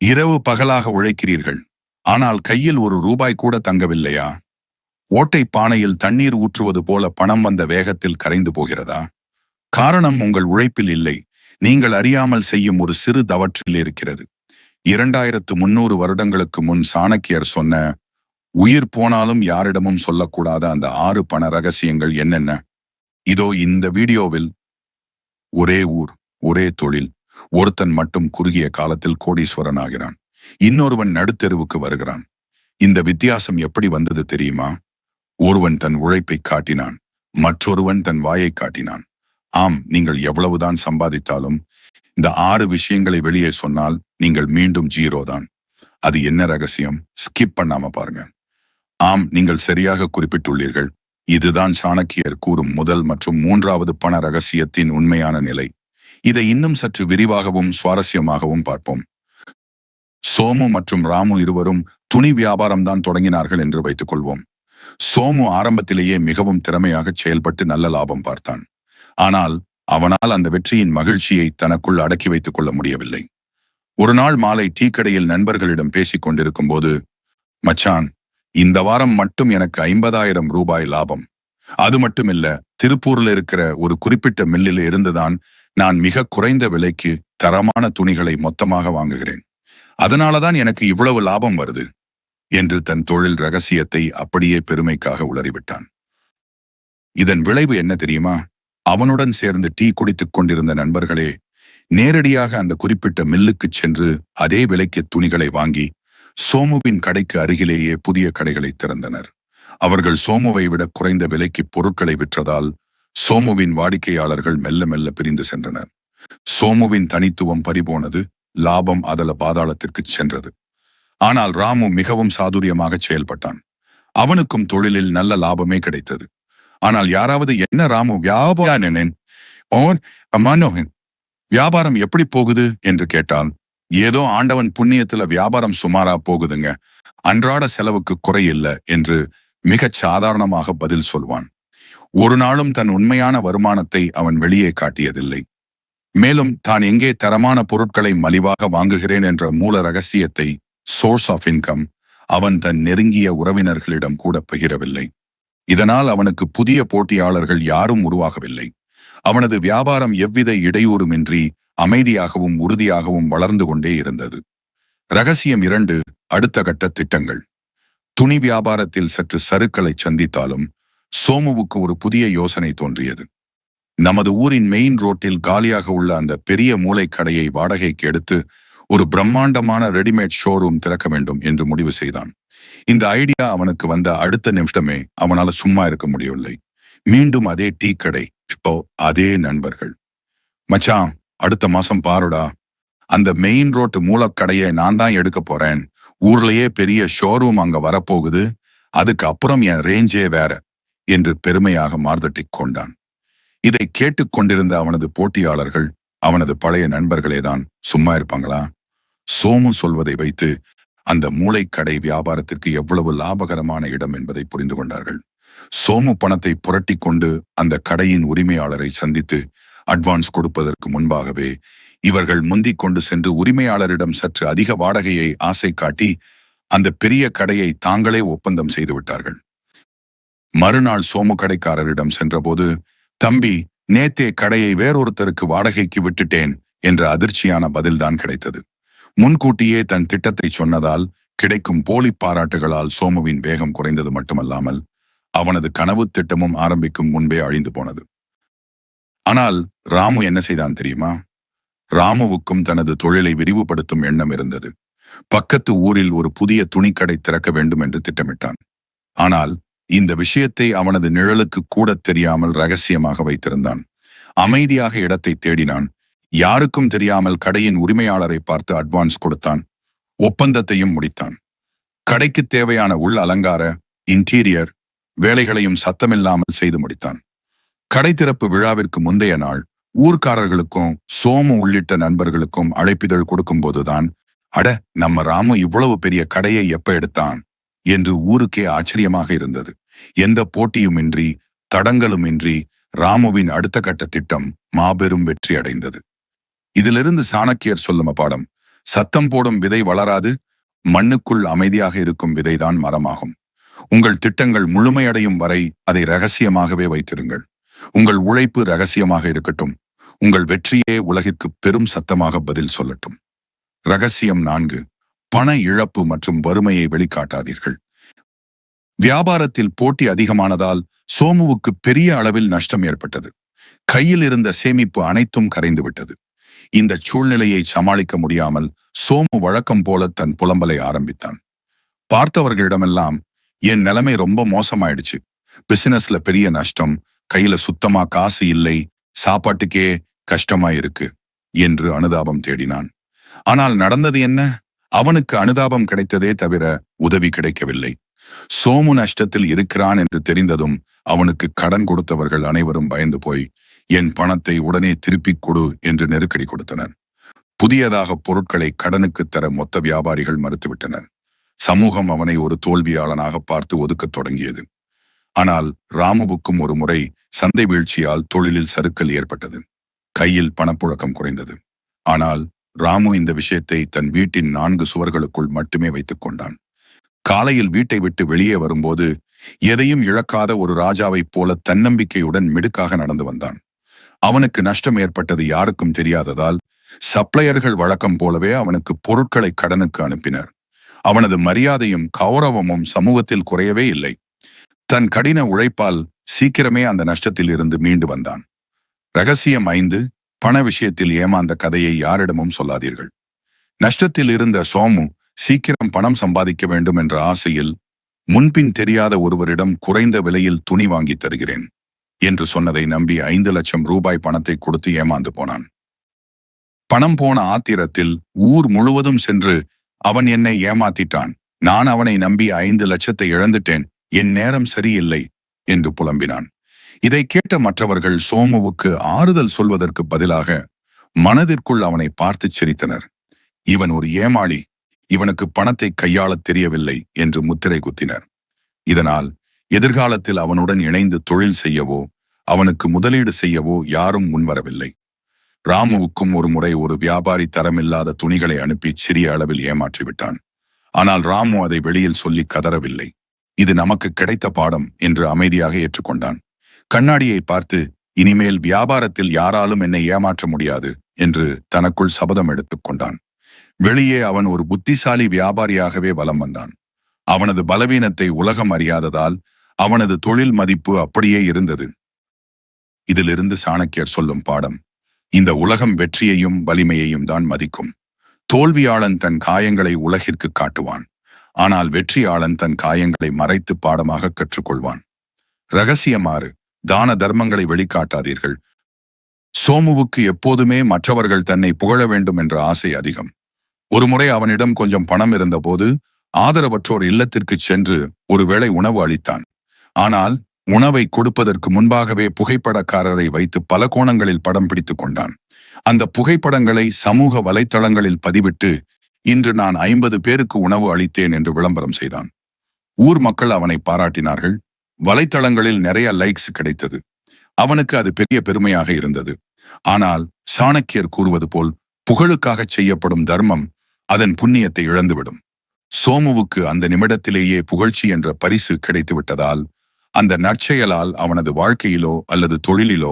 இரவு பகலாக உழைக்கிறீர்கள், ஆனால் கையில் ஒரு ரூபாய் கூட தங்கவில்லையா? ஓட்டை பானையில் தண்ணீர் ஊற்றுவது போல பணம் வந்த வேகத்தில் கரைந்து போகிறதா? காரணம் உங்கள் உழைப்பில் இல்லை, நீங்கள் அறியாமல் செய்யும் ஒரு சிறு தவற்றில் இருக்கிறது. 2300 வருடங்களுக்கு முன் சாணக்கியர் சொன்ன, உயிர் போனாலும் யாரிடமும் சொல்லக்கூடாத அந்த 6 பண ரகசியங்கள் என்னென்ன? இதோ இந்த வீடியோவில். ஒரே ஊர், ஒரே தொழில். ஒருத்தன் மட்டும் குறுகிய காலத்தில் கோடீஸ்வரன் ஆகிறான், இன்னொருவன் நடுத்தெருவுக்கு வருகிறான். இந்த வித்தியாசம் எப்படி வந்தது தெரியுமா? ஒருவன் தன் உழைப்பை காட்டினான், மற்றொருவன் தன் வாயை காட்டினான். ஆம், நீங்கள் எவ்வளவுதான் சம்பாதித்தாலும் இந்த 6 விஷயங்களை வெளியே சொன்னால் நீங்கள் மீண்டும் 0 தான். அது என்ன ரகசியம்? ஸ்கிப் பண்ணாம பாருங்க. ஆம், நீங்கள் சரியாக குறிப்பிட்டுள்ளீர்கள். இதுதான் சாணக்கியர் கூறும் முதல் மற்றும் 3வது பண ரகசியத்தின் உண்மையான நிலை. இதை இன்னும் சற்று விரிவாகவும் சுவாரஸ்யமாகவும் பார்ப்போம். சோமு மற்றும் ராமு இருவரும் துணி வியாபாரம்தான் தொடங்கினார்கள் என்று வைத்துக் கொள்வோம். சோமு ஆரம்பத்திலேயே மிகவும் திறமையாக செயல்பட்டு நல்ல லாபம் பார்த்தான். ஆனால் அவனால் அந்த வெற்றியின் மகிழ்ச்சியை தனக்குள் அடக்கி வைத்துக் கொள்ள முடியவில்லை. ஒரு நாள் மாலை டீ கடையில் நண்பர்களிடம் பேசிக் கொண்டிருக்கும் போது, மச்சான், இந்த வாரம் மட்டும் எனக்கு 50,000 ரூபாய் லாபம். அது மட்டும் இல்ல, திருப்பூர்ல இருக்கிற ஒரு குறிப்பிட்ட மில்லில் இருந்துதான் நான் மிக குறைந்த விலைக்கு தரமான துணிகளை மொத்தமாக வாங்குகிறேன். அதனாலதான் எனக்கு இவ்வளவு லாபம் வருது என்று தன் தொழில் ரகசியத்தை அப்படியே பெருமைக்காக உளறிவிட்டான். இதன் விளைவு என்ன தெரியுமா? அவனுடன் சேர்ந்து டீ குடித்துக் கொண்டிருந்த நண்பர்களே நேரடியாக அந்த குறிப்பிட்ட மில்லுக்குச் சென்று அதே விலைக்கு துணிகளை வாங்கி சோமுவின் கடைக்கு அருகிலேயே புதிய கடைகளை திறந்தனர். அவர்கள் சோமுவை விட குறைந்த விலைக்கு பொருட்களை விற்றதால் சோமுவின் வாடிக்கையாளர்கள் மெல்ல மெல்ல பிரிந்து சென்றனர். சோமுவின் தனித்துவம் பறிபோனது, லாபம் அதல பாதாளத்திற்கு சென்றது. ஆனால் ராமு மிகவும் சாதுரியமாக செயல்பட்டான். அவனுக்கும் தொழிலில் நல்ல லாபமே கிடைத்தது. ஆனால் யாராவது, என்ன ராமு, வியாபாரம் எப்படி போகுது என்று கேட்டால், ஏதோ ஆண்டவன் புண்ணியத்துல வியாபாரம் சுமாரா போகுதுங்க, அன்றாட செலவுக்கு குறையில்லை என்று மிகச் சாதாரணமாக பதில் சொல்வான். ஒரு நாளும் தன் உண்மையான வருமானத்தை அவன் வெளியே காட்டியதில்லை. மேலும் தான் எங்கே தரமான பொருட்களை மலிவாக வாங்குகிறேன் என்ற மூல ரகசியத்தை, சோர்ஸ் ஆஃப் இன்கம், அவன் தன் நெருங்கிய உறவினர்களிடம் கூட பகிரவில்லை. இதனால் அவனுக்கு புதிய போட்டியாளர்கள் யாரும் உருவாகவில்லை. அவனது வியாபாரம் எவ்வித இடையூறுமின்றி அமைதியாகவும் உறுதியாகவும் வளர்ந்து கொண்டே இருந்தது. ரகசியம் 2, அடுத்த கட்ட திட்டங்கள். துணி வியாபாரத்தில் சற்று சறுக்களை சந்தித்தாலும் சோமுவுக்கு ஒரு புதிய யோசனை தோன்றியது. நமது ஊரின் மெயின் ரோட்டில் காலியாக உள்ள அந்த பெரிய மூளைக்கடையை வாடகைக்கு எடுத்து ஒரு பிரம்மாண்டமான ரெடிமேட் ஷோரூம் திறக்க வேண்டும் என்று முடிவு செய்தான். இந்த ஐடியா அவனுக்கு வந்த அடுத்த நிமிஷமே அவனால சும்மா இருக்க முடியவில்லை. மீண்டும் அதே டீ கடை, இப்போ அதே நண்பர்கள். மச்சான், அடுத்த மாசம் பாருடா, அந்த மெயின் ரோட்டு மூலக்கடையை நான் தான் எடுக்க போறேன். ஊர்லயே பெரிய ஷோரூம் அங்க வரப்போகுது, அதுக்கு அப்புறம் என் ரேஞ்சே வேற என்று பெருமையாக மார்தட்டிக் கொண்டான். இதை கேட்டுக்கொண்டிருந்த அவனது போட்டியாளர்கள், அவனது பழைய நண்பர்களேதான், சும்மா இருப்பாங்களா? சோமு சொல்வதை வைத்து அந்த மூளைக்கடை வியாபாரத்திற்கு எவ்வளவு லாபகரமான இடம் என்பதை புரிந்து கொண்டார்கள். சோமு பணத்தை புரட்டி கொண்டு அந்த கடையின் உரிமையாளரை சந்தித்து அட்வான்ஸ் கொடுப்பதற்கு முன்பாகவே இவர்கள் முந்திக் கொண்டு சென்று உரிமையாளரிடம் சற்று அதிக வாடகையை ஆசை காட்டி அந்த பெரிய கடையை தாங்களே ஒப்பந்தம் செய்து விட்டார்கள். மறுநாள் சோமு கடைக்காரரிடம் சென்றபோது, தம்பி, நேத்தே கடையை வேறொருத்தருக்கு வாடகைக்கு விட்டுட்டேன் என்ற அதிர்ச்சியான பதில்தான் கிடைத்தது. முன்கூட்டியே தன் திட்டத்தை சொன்னதால் கிடைக்கும் போலி பாராட்டுகளால் சோமுவின் வேகம் குறைந்தது மட்டுமல்லாமல் அவனது கனவு திட்டமும் ஆரம்பிக்கும் முன்பே அழிந்து போனது. ஆனால் ராமு என்ன செய்தான் தெரியுமா? ராமுவுக்கும் தனது தொழிலை விரிவுபடுத்தும் எண்ணம் இருந்தது. பக்கத்து ஊரில் ஒரு புதிய துணிக்கடை திறக்க வேண்டும் என்று திட்டமிட்டான். ஆனால் இந்த விஷயத்தை அவனது நிழலுக்கு கூட தெரியாமல் ரகசியமாக வைத்திருந்தான். அமைதியாக இடத்தை தேடினான். யாருக்கும் தெரியாமல் கடையின் உரிமையாளரை பார்த்து அட்வான்ஸ் கொடுத்தான். ஒப்பந்தத்தையும் முடித்தான். கடைக்கு தேவையான உள் அலங்கார, இன்டீரியர் வேலைகளையும் சத்தமில்லாமல் செய்து முடித்தான். கடை திறப்பு விழாவிற்கு முந்தைய நாள் ஊர்க்காரர்களுக்கும் சோமு உள்ளிட்ட நண்பர்களுக்கும் அழைப்பிதழ் கொடுக்கும் போதுதான், அட, நம்ம ராமு இவ்வளவு பெரிய கடையை எப்ப எடுத்தான் என்று ஊருக்கே ஆச்சரியமாக இருந்தது. எந்த போட்டியுமின்றி, தடங்களுமின்றி ராமுவின் அடுத்த கட்ட திட்டம் மாபெரும் வெற்றி அடைந்தது. இதிலிருந்து சாணக்கியர் சொல்லும் பாடம், சத்தம் போடும் விதை வளராது. மண்ணுக்குள் அமைதியாக இருக்கும் விதைதான் மரமாகும். உங்கள் திட்டங்கள் முழுமையடையும் வரை அதை ரகசியமாகவே வைத்திருங்கள். உங்கள் உழைப்பு ரகசியமாக இருக்கட்டும். உங்கள் வெற்றியே உலகிற்கு பெரும் சத்தமாக பதில் சொல்லட்டும். ரகசியம் 4. பண இழப்பு மற்றும் வறுமையை வெளிக்காட்டாதீர்கள். வியாபாரத்தில் போட்டி அதிகமானதால் சோமுவுக்கு பெரிய அளவில் நஷ்டம் ஏற்பட்டது. கையில் இருந்த சேமிப்பு அனைத்தும் கரைந்துவிட்டது. இந்த சூழ்நிலையை சமாளிக்க முடியாமல் சோமு வழக்கம் போல தன் புலம்பலை ஆரம்பித்தான். பார்த்தவர்களிடமெல்லாம், என் நிலைமை ரொம்ப மோசமாயிடுச்சு. பிசினஸ்ல பெரிய நஷ்டம், கையில சுத்தமா காசு இல்லை, சாப்பாட்டுக்கே கஷ்டமா இருக்கு என்று அனுதாபம் தேடினான். ஆனால் நடந்தது என்ன? அவனுக்கு அனுதாபம் கிடைத்ததே தவிர உதவி கிடைக்கவில்லை. சோமு நஷ்டத்தில் இருக்கிறான் என்று தெரிந்ததும் அவனுக்கு கடன் கொடுத்தவர்கள் அனைவரும் பயந்து போய், என் பணத்தை உடனே திருப்பிக் கொடு என்று நெருக்கடி கொடுத்தனர். புதியதாக பொருட்களை கடனுக்கு தர மொத்த வியாபாரிகள் மறுத்துவிட்டனர். சமூகம் அவனை ஒரு தோல்வியாளனாக பார்த்து ஒதுக்கத் தொடங்கியது. ஆனால் ராமுவுக்கும் ஒரு முறை சந்தை வீழ்ச்சியால் தொழிலில் சறுக்கல் ஏற்பட்டது. கையில் பணப்புழக்கம் குறைந்தது. ஆனால் ராமு இந்த விஷயத்தை தன் வீட்டின் 4 சுவர்களுக்குள் மட்டுமே வைத்துக் கொண்டான். காலையில் வீட்டை விட்டு வெளியே வரும்போது எதையும் இழக்காத ஒரு ராஜாவைப் போல தன்னம்பிக்கையுடன் மிடுக்காக நடந்து வந்தான். அவனுக்கு நஷ்டம் ஏற்பட்டது யாருக்கும் தெரியாததால் சப்ளையர்கள் வழக்கம் போலவே அவனுக்கு பொருட்களை கடனுக்கு அனுப்பினர். அவனது மரியாதையும் கௌரவமும் சமூகத்தில் குறையவே இல்லை. தன் கடின உழைப்பால் சீக்கிரமே அந்த நஷ்டத்தில் இருந்து மீண்டு வந்தான். ரகசியம் 5. பண விஷயத்தில் ஏமாந்த கதையை யாரிடமும் சொல்லாதீர்கள். நஷ்டத்தில் இருந்த சோமு சீக்கிரம் பணம் சம்பாதிக்க வேண்டும் என்ற ஆசையில் முன்பின் தெரியாத ஒருவரிடம் குறைந்த விலையில் துணி வாங்கி தருகிறேன் என்று சொன்னதை நம்பி 5 லட்சம் ரூபாய் பணத்தை கொடுத்து ஏமாந்து போனான். பணம் போன ஆத்திரத்தில் ஊர் முழுவதும் சென்று, அவன் என்னை ஏமாத்திட்டான், நான் அவனை நம்பி 5 லட்சத்தை இழந்துட்டேன், என் நேரம் சரியில்லை என்று புலம்பினான். இதை கேட்ட மற்றவர்கள் சோமுவுக்கு ஆறுதல் சொல்வதற்கு பதிலாக மனதிற்குள் அவனை பார்த்து சிரித்தனர். இவன் ஒரு ஏமாளி, இவனுக்கு பணத்தை கையாளத் தெரியவில்லை என்று முத்திரை குத்தினர். இதனால் எதிர்காலத்தில் அவனுடன் இணைந்து தொழில் செய்யவோ அவனுக்கு முதலீடு செய்யவோ யாரும் முன்வரவில்லை. ராமுவுக்கும் ஒரு முறை ஒரு வியாபாரி தரமில்லாத துணிகளை அனுப்பி சிறிய அளவில் ஏமாற்றிவிட்டான். ஆனால் ராமு அதை வெளியில் சொல்லி கதறவில்லை. இது நமக்கு கிடைத்த பாடம் என்று அமைதியாக ஏற்றுக்கொண்டான். கண்ணாடியை பார்த்து, இனிமேல் வியாபாரத்தில் யாராலும் என்னை ஏமாற்ற முடியாது என்று தனக்குள் சபதம் எடுத்துக் கொண்டான். வெளியே அவன் ஒரு புத்திசாலி வியாபாரியாகவே வலம் வந்தான். அவனது பலவீனத்தை உலகம் அறியாததால் அவனது தொழில் மதிப்பு அப்படியே இருந்தது. இதிலிருந்து சாணக்கியர் சொல்லும் பாடம்: இந்த உலகம் வெற்றியையும் வலிமையையும் தான் மதிக்கும். தோல்வியாளன் தன் காயங்களை உலகிற்கு காட்டுவான். ஆனால் வெற்றியாளன் தன் காயங்களை மறைத்து பாடமாக கற்றுக்கொள்வான். ரகசியம் 6. தான தர்மங்களை வெளிக்காட்டாதீர்கள். சோமுவுக்கு எப்போதுமே மற்றவர்கள் தன்னை புகழ வேண்டும் என்ற ஆசை அதிகம். ஒருமுறை அவனிடம் கொஞ்சம் பணம் இருந்தபோது ஆதரவற்றோர் இல்லத்திற்கு சென்று ஒருவேளை உணவு அளித்தான். ஆனால் உணவை கொடுப்பதற்கு முன்பாகவே புகைப்படக்காரரை வைத்து பல கோணங்களில் படம் பிடித்துக் கொண்டான். அந்த புகைப்படங்களை சமூக வலைத்தளங்களில் பதிவிட்டு, இன்று நான் 50 பேருக்கு உணவு அளித்தேன் என்று விளம்பரம் செய்தான். ஊர் மக்கள் அவனை பாராட்டினார்கள். வலைத்தளங்களில் நிறைய லைக்ஸ் கிடைத்தது. அவனுக்கு அது பெரிய பெருமையாக இருந்தது. ஆனால் சாணக்கியர் கூறுவது போல் புகழுக்காக செய்யப்படும் தர்மம் அதன் புண்ணியத்தை இழந்துவிடும். சோமுவுக்கு அந்த நிமிடத்திலேயே புகழ்ச்சி என்ற பரிசு கிடைத்துவிட்டதால் அந்த நற்செயலால் அவனது வாழ்க்கையிலோ அல்லது தொழிலிலோ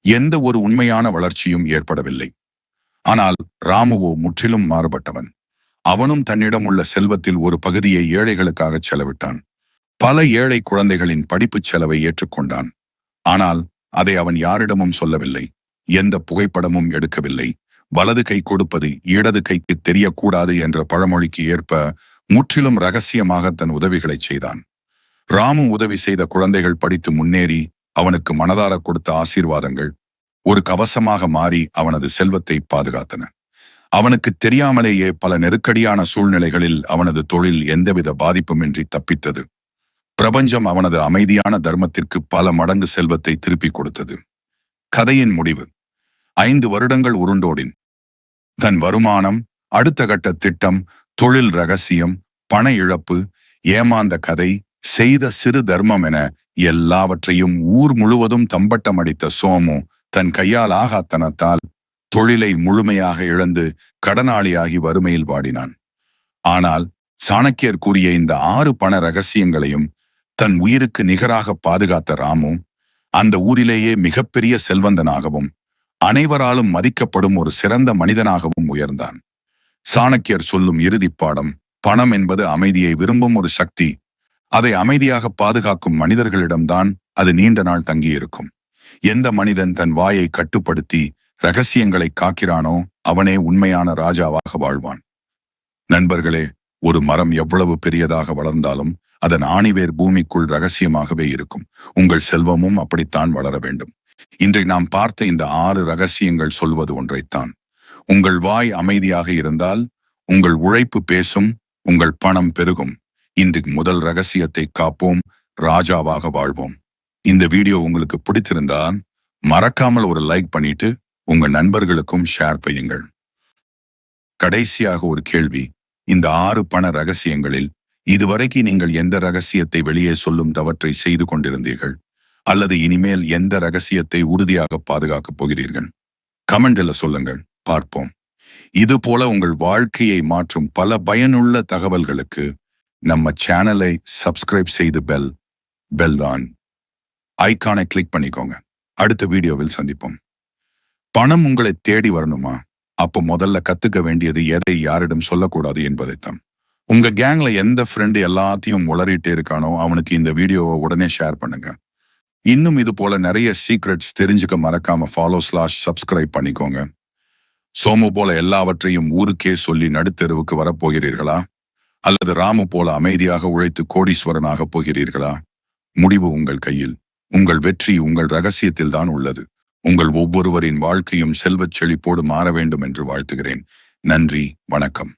எந்த ஒரு உண்மையான வளர்ச்சியும் ஏற்படவில்லை. ஆனால் ராமுவோ முற்றிலும் மாறுபட்டவன். அவனும் தன்னிடம் உள்ள செல்வத்தில் ஒரு பகுதியை ஏழைகளுக்காக செலவிட்டான். பல ஏழை குழந்தைகளின் படிப்புச் செலவை ஏற்றுக்கொண்டான். ஆனால் அதை அவன் யாரிடமும் சொல்லவில்லை. எந்த புகைப்படமும் எடுக்கவில்லை. வலது கை கொடுப்பது இடது கைக்கு தெரியக்கூடாது என்ற பழமொழிக்கு ஏற்ப முற்றிலும் ரகசியமாக தன் உதவிகளை செய்தான். ராமு உதவி செய்த குழந்தைகள் படித்து முன்னேறி அவனுக்கு மனதார கொடுத்த ஆசீர்வாதங்கள் ஒரு கவசமாக மாறி அவனது செல்வத்தை பாதுகாத்தன. அவனுக்கு தெரியாமலேயே பல நெருக்கடியான சூழ்நிலைகளில் அவனது தொழில் எந்தவித பாதிப்புமின்றி தப்பித்தது. பிரபஞ்சம் அவனது அமைதியான தர்மத்திற்கு பல மடங்கு செல்வத்தை திருப்பிக் கொடுத்தது. கதையின் முடிவு: 5 வருடங்கள் உருண்டோடின். தன் வருமானம், அடுத்த கட்ட திட்டம், தொழில் ரகசியம், பண இழப்பு, ஏமாந்த கதை, செய்த சிறு தர்மம் என எல்லாவற்றையும் ஊர் முழுவதும் தம்பட்டம் அடித்த சோமு தன் கையால் ஆகாத்தனத்தால் தொழிலை முழுமையாக இழந்து கடனாளியாகி வறுமையில் வாடினான். ஆனால் சாணக்கியர் கூறிய இந்த 6 பண ரகசியங்களையும் தன் உயிருக்கு நிகராக பாதுகாத்த ராமு அந்த ஊரிலேயே மிகப்பெரிய செல்வந்தனாகவும் அனைவராலும் மதிக்கப்படும் ஒரு சிறந்த மனிதனாகவும் உயர்ந்தான். சாணக்கியர் சொல்லும் இறுதிப் பாடம்: பணம் என்பது அமைதியை விரும்பும் ஒரு சக்தி. அதை அமைதியாக பாதுகாக்கும் மனிதர்களிடம்தான் அது நீண்ட நாள் தங்கியிருக்கும். எந்த மனிதன் தன் வாயை கட்டுப்படுத்தி ரகசியங்களை காக்கிறானோ அவனே உண்மையான ராஜாவாக வாழ்வான். நண்பர்களே, ஒரு மரம் எவ்வளவு பெரியதாக வளர்ந்தாலும் அதன் ஆணிவேர் பூமிக்குள் ரகசியமாகவே இருக்கும். உங்கள் செல்வமும் அப்படித்தான் வளர வேண்டும். இன்றை நாம் பார்த்த இந்த 6 ரகசியங்கள் சொல்வது ஒன்றைத்தான்: உங்கள் வாய் அமைதியாக இருந்தால் உங்கள் உழைப்பு பேசும், உங்கள் பணம் பெருகும். இன்று முதல் ரகசியத்தை காப்போம், ராஜாவாக வாழ்வோம். இந்த வீடியோ உங்களுக்கு பிடித்திருந்தால் மறக்காமல் ஒரு லைக் பண்ணிட்டு உங்க நண்பர்களுக்கும் ஷேர் செய்யுங்கள். கடைசியாக ஒரு கேள்வி: இந்த 6 பண ரகசியங்களில் இதுவரைக்கும் நீங்கள் எந்த ரகசியத்தை வெளியே சொல்லும் தவற்றை செய்து கொண்டிருந்தீர்கள்? அல்லது இனிமேல் எந்த ரகசியத்தை உறுதியாக பாதுகாக்கப் போகிறீர்கள்? கமெண்ட்ல சொல்லுங்கள், பார்ப்போம். இது போல உங்கள் வாழ்க்கையை மாற்றும் பல பயனுள்ள தகவல்களுக்கு நம்ம சேனலை சப்ஸ்கிரைப் செய்து பெல் ஆன் ஐகானை கிளிக் பண்ணிக்கோங்க. அடுத்த வீடியோவில் சந்திப்போம். பணம் உங்களை தேடி வரணுமா? அப்போ முதல்ல கத்துக்க வேண்டியது எதை யாரிடம் சொல்லக்கூடாது என்பதைத்தான். உங்க கேங்ல எந்த ஃப்ரெண்டு எல்லாத்தையும் உளறிட்டே இருக்கானோ அவனுக்கு இந்த வீடியோவை உடனே ஷேர் பண்ணுங்க. இன்னும் இது போல நிறைய சீக்ரெட்ஸ் தெரிஞ்சுக்க மறக்காம follow/subscribe பண்ணிக்கோங்க. சோமு போல எல்லாவற்றையும் ஊருக்கே சொல்லி நடுத்தெருவுக்கு வரப்போகிறீர்களா? அல்லது ராமு போல அமைதியாக உழைத்து கோடீஸ்வரனாக போகிறீர்களா? முடிவு உங்கள் கையில். உங்கள் வெற்றி உங்கள் ரகசியத்தில் தான் உள்ளது. உங்கள் ஒவ்வொருவரின் வாழ்க்கையும் செல்வச் செழிப்போடு மாற வேண்டும் என்று வாழ்த்துகிறேன். நன்றி, வணக்கம்.